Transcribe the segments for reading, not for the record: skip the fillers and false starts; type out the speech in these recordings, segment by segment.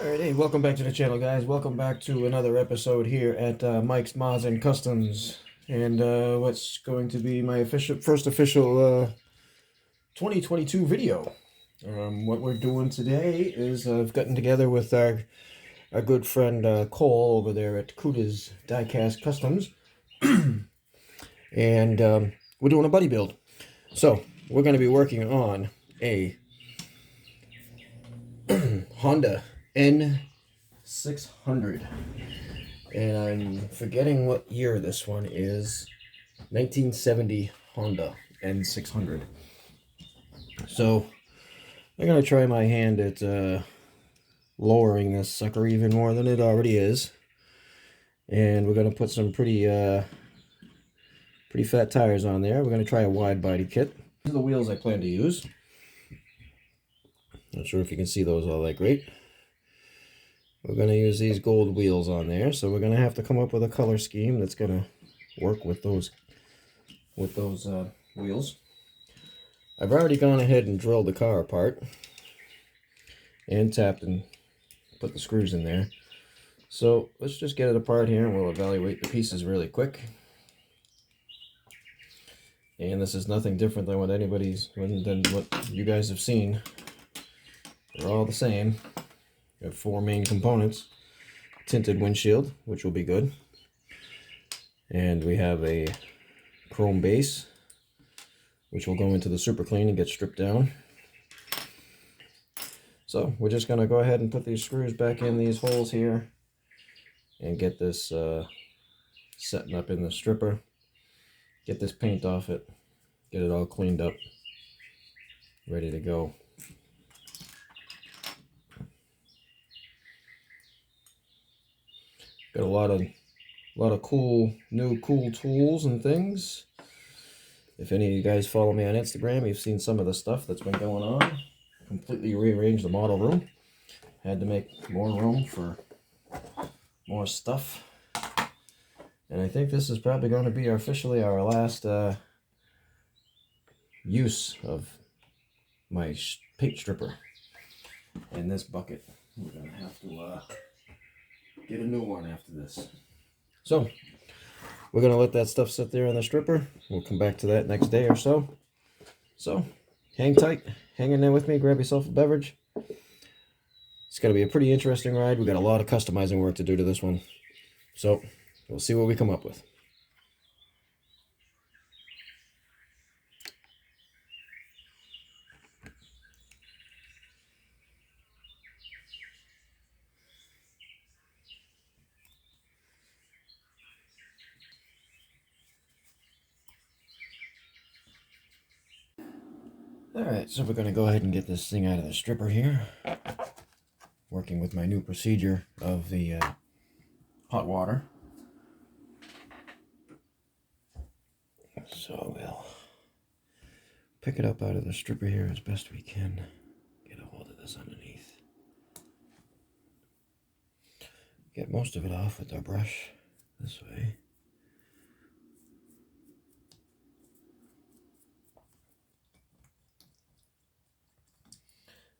Alright, hey, welcome back to the channel, guys. Welcome back to another episode here at Mike's Mods and Customs. And what's going to be my first official 2022 video. What we're doing today is I've gotten together with our good friend Cole over there at Cuda's Diecast Customs. And we're doing a buddy build. So, we're going to be working on a Honda N600, and I'm forgetting what year this one is. 1970 Honda N600. So I'm gonna try my hand at lowering this sucker even more than it already is, and we're gonna put some pretty fat tires on there. We're gonna try a wide body kit. These are the wheels I plan to use. Not sure if you can see those all that great. We're going to use these gold wheels on there, so we're going to have to come up with a color scheme that's going to work with those wheels. I've already gone ahead and drilled the car apart and tapped and put the screws in there. So let's just get it apart here and we'll evaluate the pieces really quick. And this is nothing different than what you guys have seen. They're all the same. We have four main components. Tinted windshield, which will be good. And we have a chrome base, which will go into the super clean and get stripped down. So we're just going to go ahead and put these screws back in these holes here and get this setting up in the stripper. Get this paint off it. Get it all cleaned up. Ready to go. Got a lot of cool new tools and things. If any of you guys follow me on Instagram, you've seen some of the stuff that's been going on. Completely rearranged the model room. Had to make more room for more stuff. And I think this is probably going to be officially our last use of my paint stripper in this bucket. We're going to have to get a new one after this. So we're going to let that stuff sit there in the stripper. We'll come back to that next day or so. So hang tight, hang in there with me, grab yourself a beverage. It's going to be a pretty interesting ride. We got a lot of customizing work to do to this one. So we'll see what we come up with. Alright, so we're going to go ahead and get this thing out of the stripper here. Working with my new procedure of the hot water. So we'll pick it up out of the stripper here as best we can. Get a hold of this underneath. Get most of it off with our brush this way.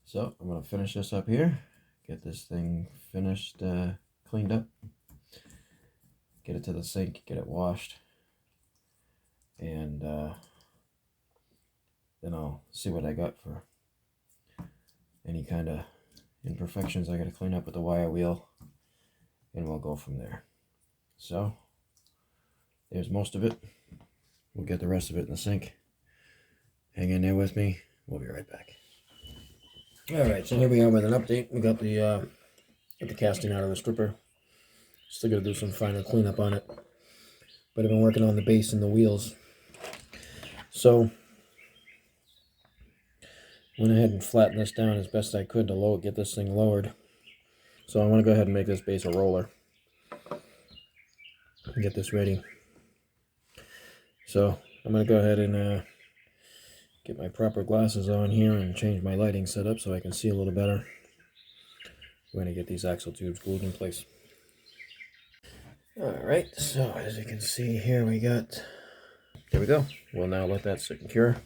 So I'm going to finish this up here, get this thing finished, cleaned up, get it to the sink, get it washed, and then I'll see what I got for any kind of imperfections I got to clean up with the wire wheel, and we'll go from there. So there's most of it. We'll get the rest of it in the sink. Hang in there with me. We'll be right back. Alright, so here we are with an update. We got the casting out of the stripper. Still got to do some final cleanup on it. But I've been working on the base and the wheels. So, went ahead and flattened this down as best I could to get this thing lowered. So I want to go ahead and make this base a roller. And get this ready. So, I'm going to go ahead and get my proper glasses on here and change my lighting setup so I can see a little better. We're going to get these axle tubes glued in place. Alright, so as you can see here there we go. We'll now let that sit and cure.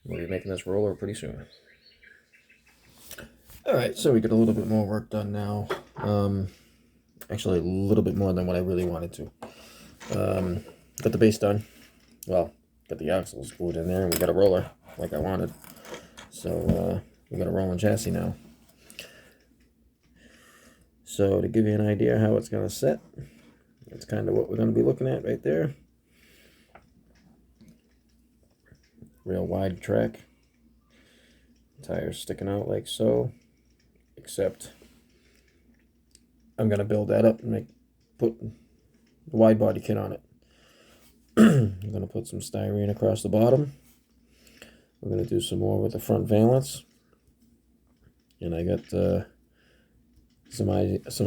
We'll be making this roller pretty soon. Alright, so we got a little bit more work done now. Actually a little bit more than what I really wanted to. Got the base done. Well, got the axles glued in there, and we got a roller like I wanted. So we got a rolling chassis now. So to give you an idea how it's going to sit, that's kind of what we're going to be looking at right there. Real wide track. Tires sticking out like so. Except I'm going to build that up and put the wide body kit on it. I'm going to put some styrene across the bottom. We're going to do some more with the front valance. And I got some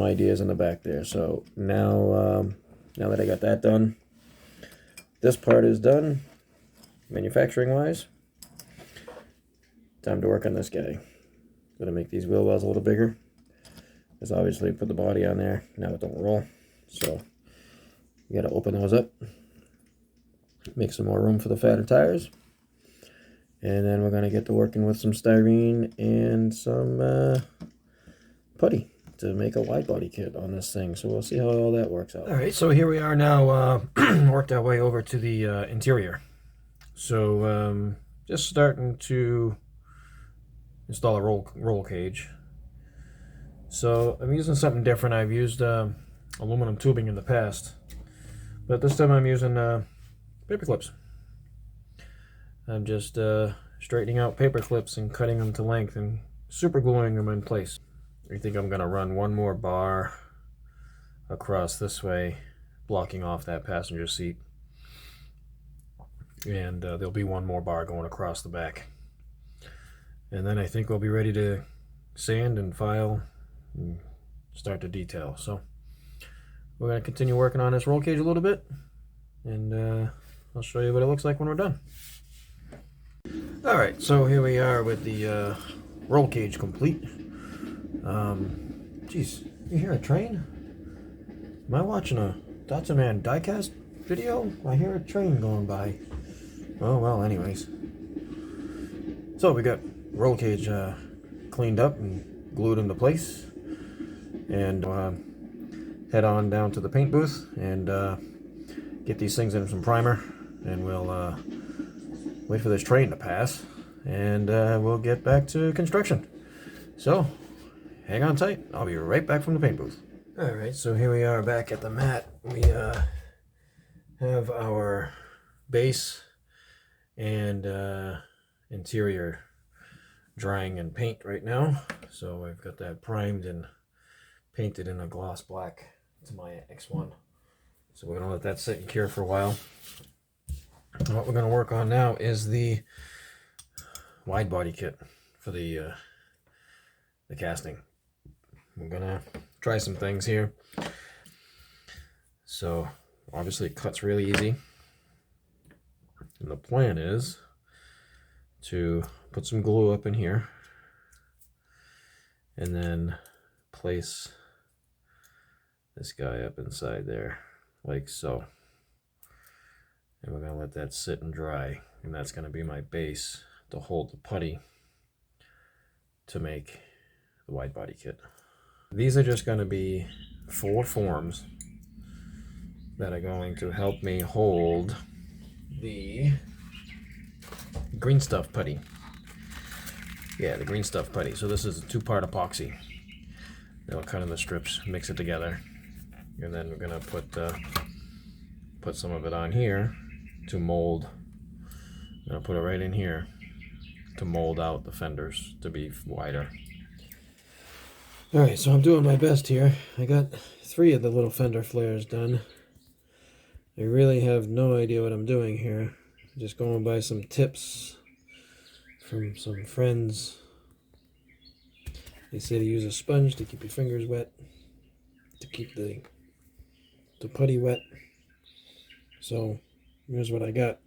ideas in the back there. So now that I got that done, this part is done manufacturing wise. Time to work on this guy. Gonna make these wheel wells a little bigger, because obviously put the body on there, now it don't roll, so you gotta open those up, make some more room for the fatter tires, and then we're gonna get to working with some styrene and some putty to make a wide body kit on this thing. So we'll see how all that works out. All right, so here we are now. Worked our way over to the interior. So just starting to install a roll cage. So I'm using something different. I've used aluminum tubing in the past, but this time I'm using paper clips. I'm just straightening out paper clips and cutting them to length and super gluing them in place. I think I'm gonna run one more bar across this way, blocking off that passenger seat, and there'll be one more bar going across the back, and then I think we'll be ready to sand and file and start to detail. So we're going to continue working on this roll cage a little bit, and I'll show you what it looks like when we're done. Alright, so here we are with the roll cage complete. Geez, you hear a train? Am I watching a Datsun Diecast video? I hear a train going by. Oh well, anyways. So we got roll cage cleaned up and glued into place, and head on down to the paint booth and get these things in some primer, and we'll wait for this train to pass, and we'll get back to construction. So hang on tight, I'll be right back from the paint booth. Alright, so here we are back at the mat. We have our base and interior drying in paint right now. So I've got that primed and painted in a gloss black to my X1. So we're going to let that sit and cure for a while. And what we're going to work on now is the wide body kit for the casting. We're going to try some things here. So obviously it cuts really easy. And the plan is to put some glue up in here and then place this guy up inside there like so. And we're going to let that sit and dry, and that's going to be my base to hold the putty to make the wide body kit. These are just going to be 4 forms that are going to help me hold the green stuff putty. Yeah, the green stuff putty. So this is a 2-part epoxy. They'll cut in the strips, mix it together, and then we're gonna put some of it on here to mold. I'm gonna put it right in here to mold out the fenders to be wider. All right, so I'm doing my best here. I got 3 of the little fender flares done. I really have no idea what I'm doing here. I'm just going by some tips from some friends. They say to use a sponge to keep your fingers wet, to keep the putty wet. So here's what I got.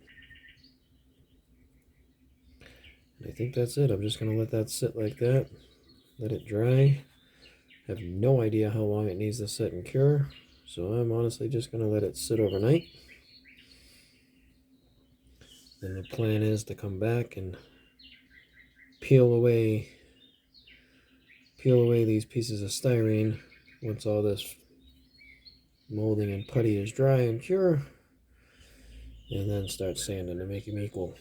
And I think that's it. I'm just going to let that sit like that. Let it dry. I have no idea how long it needs to sit and cure. So I'm honestly just going to let it sit overnight. Then the plan is to come back and peel away peel away these pieces of styrene once all this molding and putty is dry and pure, and then start sanding to make them equal.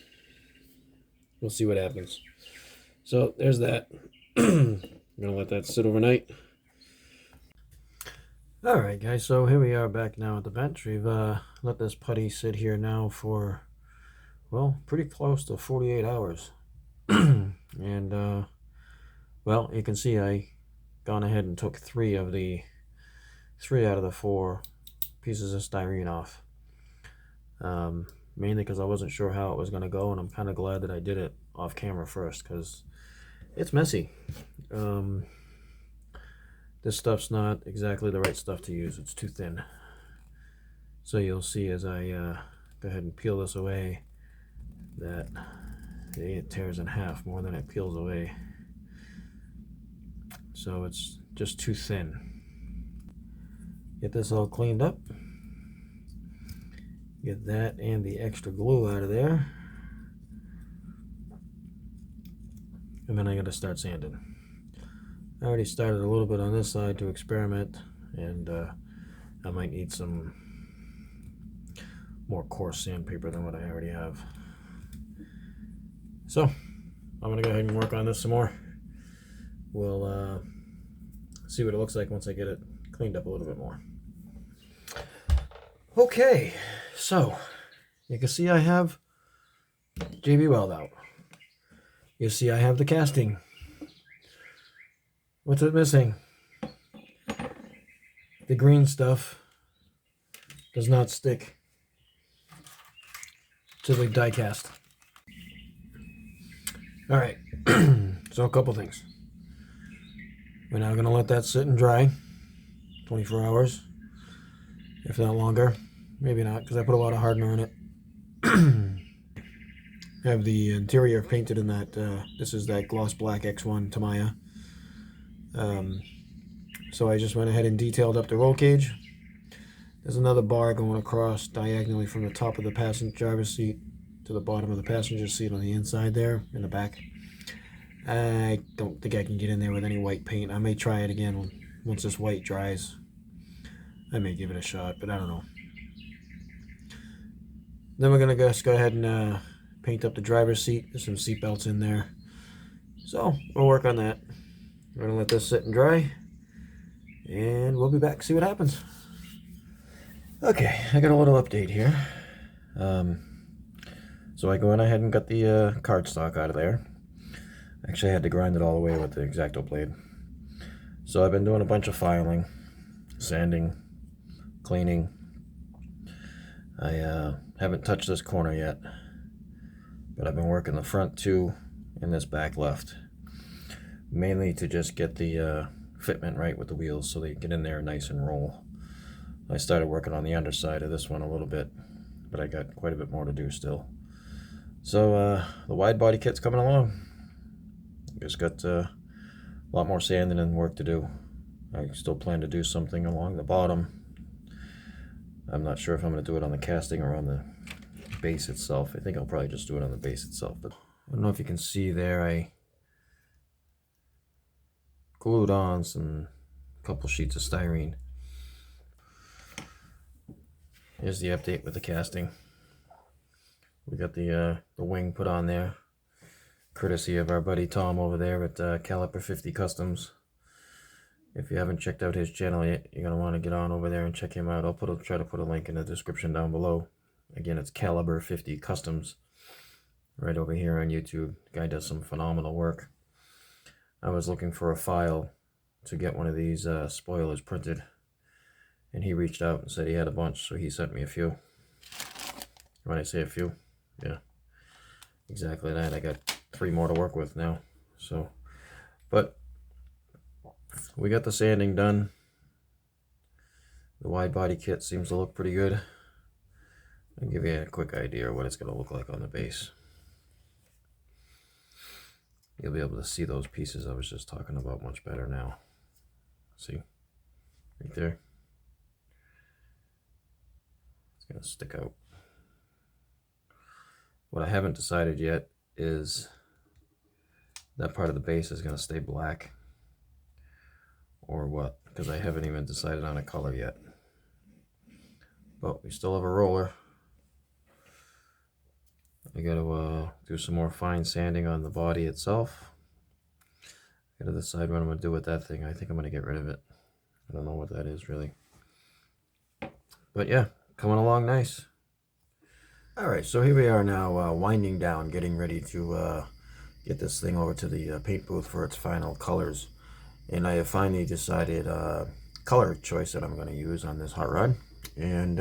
We'll see what happens. So there's that. I'm gonna let that sit overnight. Alright guys, so here we are back now at the bench. We've let this putty sit here now for, well, pretty close to 48 hours. And well, you can see I gone ahead and took three out of the 4 pieces of styrene off. Mainly because I wasn't sure how it was going to go, and I'm kind of glad that I did it off camera first, because it's messy. This stuff's not exactly the right stuff to use. It's too thin. So you'll see as I go ahead and peel this away that it tears in half more than it peels away. So it's just too thin. Get this all cleaned up. Get that and the extra glue out of there. And then I gotta start sanding. I already started a little bit on this side to experiment, and I might need some more coarse sandpaper than what I already have. So I'm gonna go ahead and work on this some more. We'll see what it looks like once I get it cleaned up a little bit more. Okay, so you can see I have JB Weld out. You see I have the casting. What's it missing? The green stuff does not stick to the die cast. All right, so a couple things. We're now going to let that sit and dry 24 hours, if not longer. Maybe not, because I put a lot of hardener in it. I have the interior painted in that, this is that gloss black X1 Tamiya. So I just went ahead and detailed up the roll cage. There's another bar going across diagonally from the top of the passenger driver's seat to the bottom of the passenger seat on the inside there, in the back. I don't think I can get in there with any white paint. I may try it again once this white dries. I may give it a shot, but I don't know. Then we're going to just go ahead and paint up the driver's seat. There's some seat belts in there. So we'll work on that. We're going to let this sit and dry, and we'll be back to see what happens. Okay, I got a little update here. So I went ahead and got the cardstock out of there. Actually, I had to grind it all the way with the X-Acto blade. So I've been doing a bunch of filing, sanding, cleaning. I haven't touched this corner yet, but I've been working the front two and this back left, mainly to just get the fitment right with the wheels so they get in there nice and roll. I started working on the underside of this one a little bit, but I got quite a bit more to do still. So the wide body kit's coming along. Just got a lot more sanding and work to do. I still plan to do something along the bottom. I'm not sure if I'm going to do it on the casting or on the base itself. I think I'll probably just do it on the base itself. But I don't know if you can see there, I glued on some couple sheets of styrene. Here's the update with the casting. We got the wing put on there, courtesy of our buddy Tom over there at Caliper 50 Customs. If you haven't checked out his channel yet, you're going to want to get on over there and check him out. I'll try to put a link in the description down below. Again, it's Caliber 50 Customs right over here on YouTube. The guy does some phenomenal work. I was looking for a file to get one of these spoilers printed, and he reached out and said he had a bunch, so he sent me a few. When I say a few, yeah, exactly that. I got 3 more to work with now. So, but we got the sanding done. The wide body kit seems to look pretty good. I'll give you a quick idea of what it's going to look like on the base. You'll be able to see those pieces I was just talking about much better now. See? Right there. It's going to stick out. What I haven't decided yet is that part of the base is going to stay black, or what, because I haven't even decided on a color yet. But we still have a roller. I gotta do some more fine sanding on the body itself. Gotta decide what I'm gonna do with that thing. I think I'm gonna get rid of it. I don't know what that is really. But yeah, coming along nice. Alright, so here we are now winding down, getting ready to get this thing over to the paint booth for its final colors. And I have finally decided color choice that I'm going to use on this hot rod. And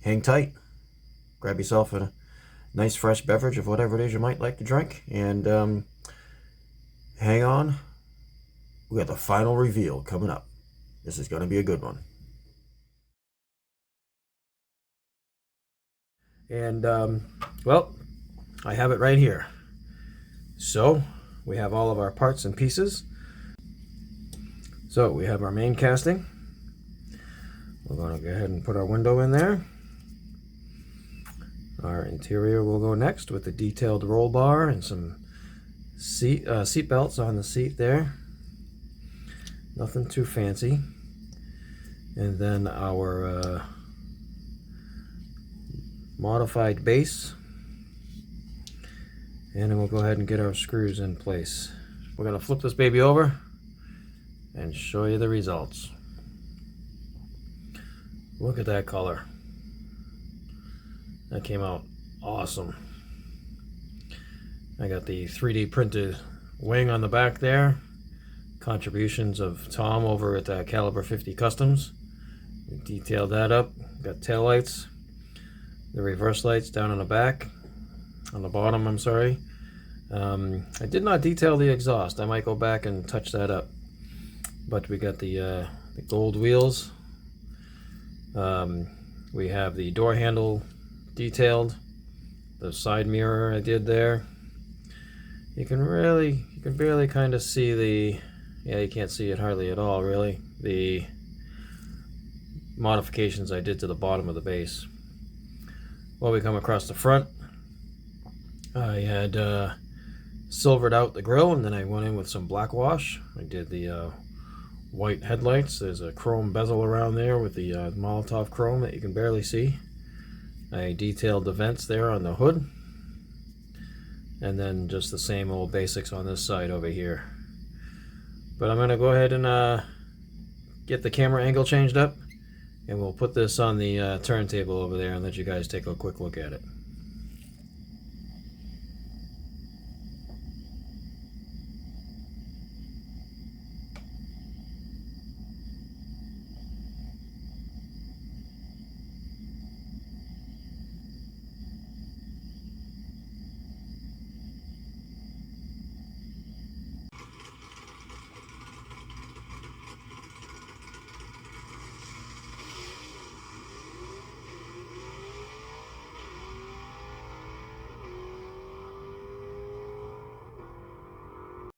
hang tight. Grab yourself a nice fresh beverage of whatever it is you might like to drink. And hang on. We got the final reveal coming up. This is going to be a good one. And well, I have it right here. So we have all of our parts and pieces. So we have our main casting. We're going to go ahead and put our window in there. Our interior will go next with the detailed roll bar and some seat belts on the seat there. Nothing too fancy. And then our modified base. And then we'll go ahead and get our screws in place. We're going to flip this baby over and show you the results. Look at that color. That came out awesome. I got the 3D printed wing on the back there. Contributions of Tom over at Caliber 50 Customs. We detailed that up. Got tail lights. The reverse lights down on the back. On the bottom, I'm sorry. I did not detail the exhaust. I might go back and touch that up. But we got the gold wheels. We have the door handle detailed. The side mirror I did there. You can barely kind of see the, yeah, you can't see it hardly at all really, the modifications I did to the bottom of the base. Well, we come across the front. I had silvered out the grill, and then I went in with some black wash. I did the white headlights. There's a chrome bezel around there with the Molotov chrome that you can barely see. I detailed the vents there on the hood, and then just the same old basics on this side over here. But I'm gonna go ahead and get the camera angle changed up, and we'll put this on the turntable over there and let you guys take a quick look at it.